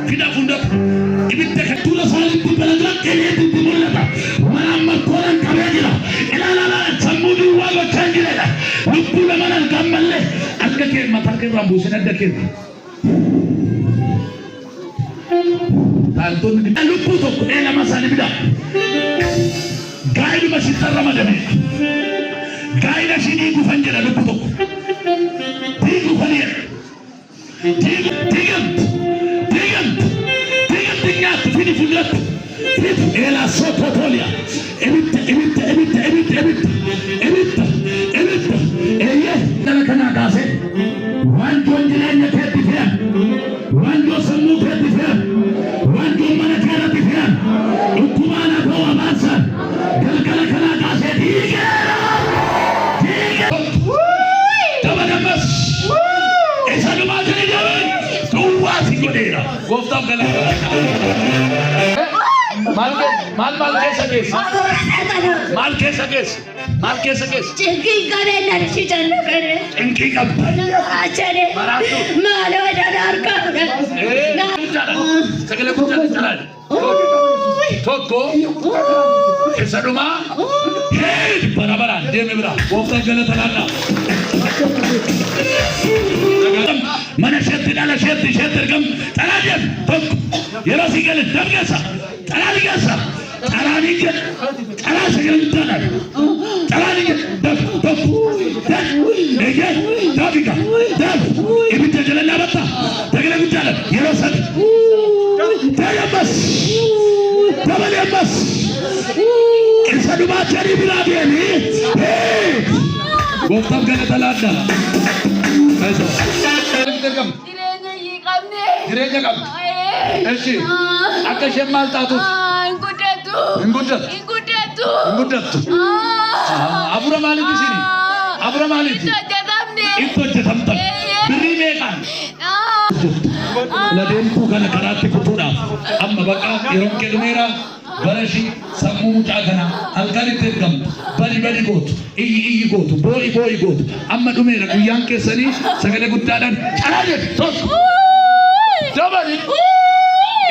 Fida funda. Ibidda katula saali balaga kene mulata. Mana koran kabejira. Ila samudi waga chanjira. Lupula mana gammalle. Akka ke matake rambusina dake. Tanton di lupu to ela masani bida. Gaidu masita ramadane. Gaida sini ku fanjira lupu to. Tigu fanir. Tiga fini fulat. Ela sototolia. Emita. Eye dala kana dase. Wanjo njilenya keti fia. Wanjo samu keti fia. Wanjo mana kera fia. Ukumana kwa masa. Dala kana dase tigera. Tabadamas. Esa duma jeni jawe. Tuwa singodera. Gofta gala. Mal ke sakes. Cengki करे नरसी चलना करे. Cengki कब? आचार्य. मालो जनार का. Segala jalan. Toko. Kesaduma. Hey, barabaran. Dia membera. Gofta gala talana. Mana syaitan ala syaitan gam. Talajam. Toko. Yara sigala dam gasa. Talali gasa. Talani gasa. Talani sigala talana. Talani gasa. Toko. Ege. Tabika. Tab. Ibita jalan nabata. Tegala gudala. Yara sad. Tayamas. Tayamas. Kesaduma cari biladi ni. Hey. Gofta gala talana. Ayo. Tergam. Gereja kam. Elsi. Akka shemal tatus. Inggudat. Abura mali di sini. Abura mali. Itu jadam tak. Beri mekan. Laden bukan karate kutura. Amma baka irong kedumera. Barashi samu mutagana. Alkali tergam. Bari got. Iyi got. Boy got. Amma dumera kuyang kesani. Sagale guttadan. Chalaje. Tos. Jabari.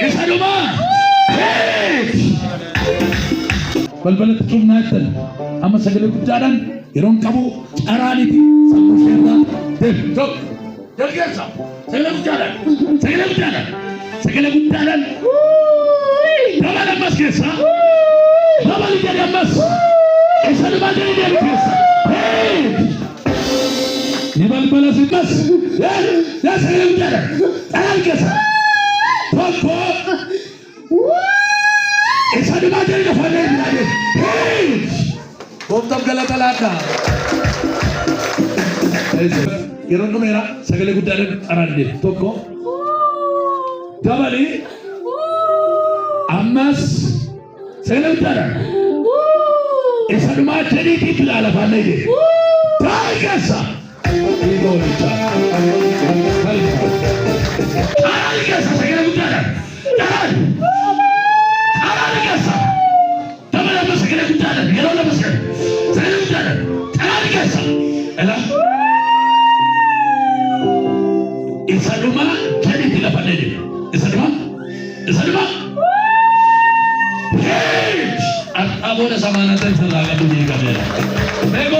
Isaduma. Hey. Balbalat tumnatan. Amma sagale guttadan. Irong kabu arani ti. Samu sherda. Dem. Tok. Jalgasa. Sagale guttadan. Dabala mas kesa. Dabali jadi mas. Isaduma jadi kesa. Hey. Ni balbalat mas. Ya sagale guttadan. Tangan kesa. Toko. Esa duma jadi fane dilade. Hey! Gofta gala talata. Kiron numera sagale guddare arande. Toko. Dabali. Ammas sagale guddare. Esa duma jadi dilala fane de. Targasa. Igo licha. Targasa sagale guddare. Targasa. Dabala mas sagale guddare. Yero na mas. Sagale guddare. Targasa. Ela. Isaduma jadi dilafane de. Isaduma. Hey! Abona samana tan sarraga dunia ka. Bego